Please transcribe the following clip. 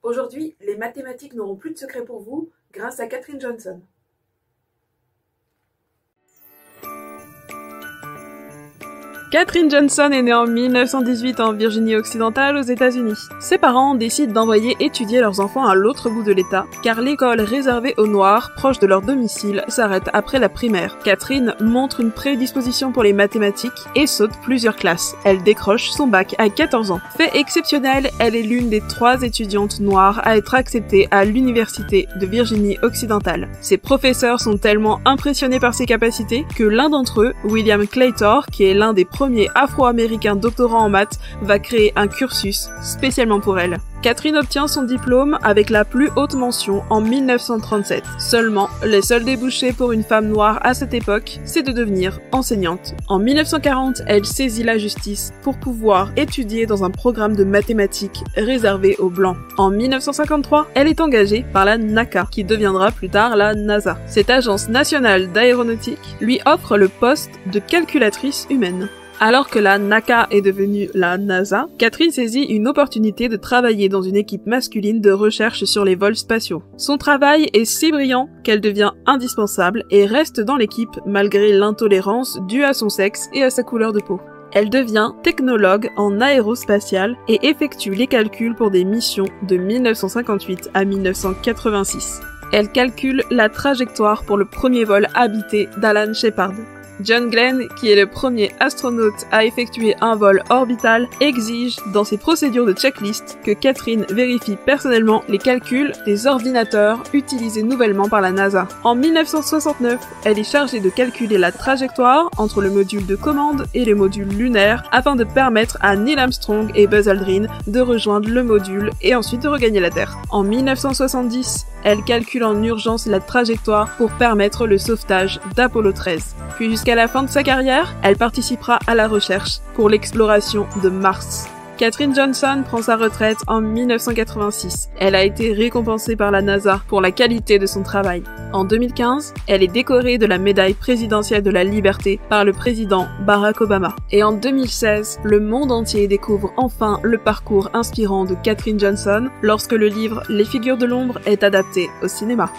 Aujourd'hui, les mathématiques n'auront plus de secret pour vous grâce à Katherine Johnson. Katherine Johnson est née en 1918 en Virginie-Occidentale aux États-Unis. Ses parents décident d'envoyer étudier leurs enfants à l'autre bout de l'État, car l'école réservée aux Noirs, proche de leur domicile, s'arrête après la primaire. Katherine montre une prédisposition pour les mathématiques et saute plusieurs classes. Elle décroche son bac à 14 ans. Fait exceptionnel, elle est l'une des 3 étudiantes noires à être acceptée à l'Université de Virginie-Occidentale. Ses professeurs sont tellement impressionnés par ses capacités que l'un d'entre eux, William Claytor, qui est l'un des premier afro-américain doctorant en maths, va créer un cursus spécialement pour elle. Katherine obtient son diplôme avec la plus haute mention en 1937. Seulement, les seuls débouchés pour une femme noire à cette époque, c'est de devenir enseignante. En 1940, elle saisit la justice pour pouvoir étudier dans un programme de mathématiques réservé aux Blancs. En 1953, elle est engagée par la NACA, qui deviendra plus tard la NASA. Cette agence nationale d'aéronautique lui offre le poste de calculatrice humaine. Alors que la NACA est devenue la NASA, Katherine saisit une opportunité de travailler dans une équipe masculine de recherche sur les vols spatiaux. Son travail est si brillant qu'elle devient indispensable et reste dans l'équipe malgré l'intolérance due à son sexe et à sa couleur de peau. Elle devient technologue en aérospatiale et effectue les calculs pour des missions de 1958 à 1986. Elle calcule la trajectoire pour le premier vol habité d'Alan Shepard. John Glenn, qui est le premier astronaute à effectuer un vol orbital, exige dans ses procédures de checklist que Katherine vérifie personnellement les calculs des ordinateurs utilisés nouvellement par la NASA. En 1969, elle est chargée de calculer la trajectoire entre le module de commande et le module lunaire afin de permettre à Neil Armstrong et Buzz Aldrin de rejoindre le module et ensuite de regagner la Terre. En 1970, elle calcule en urgence la trajectoire pour permettre le sauvetage d'Apollo 13. Puis jusqu'à la fin de sa carrière, elle participera à la recherche pour l'exploration de Mars. Katherine Johnson prend sa retraite en 1986. Elle a été récompensée par la NASA pour la qualité de son travail. En 2015, elle est décorée de la médaille présidentielle de la liberté par le président Barack Obama. Et en 2016, le monde entier découvre enfin le parcours inspirant de Katherine Johnson lorsque le livre Les figures de l'ombre est adapté au cinéma.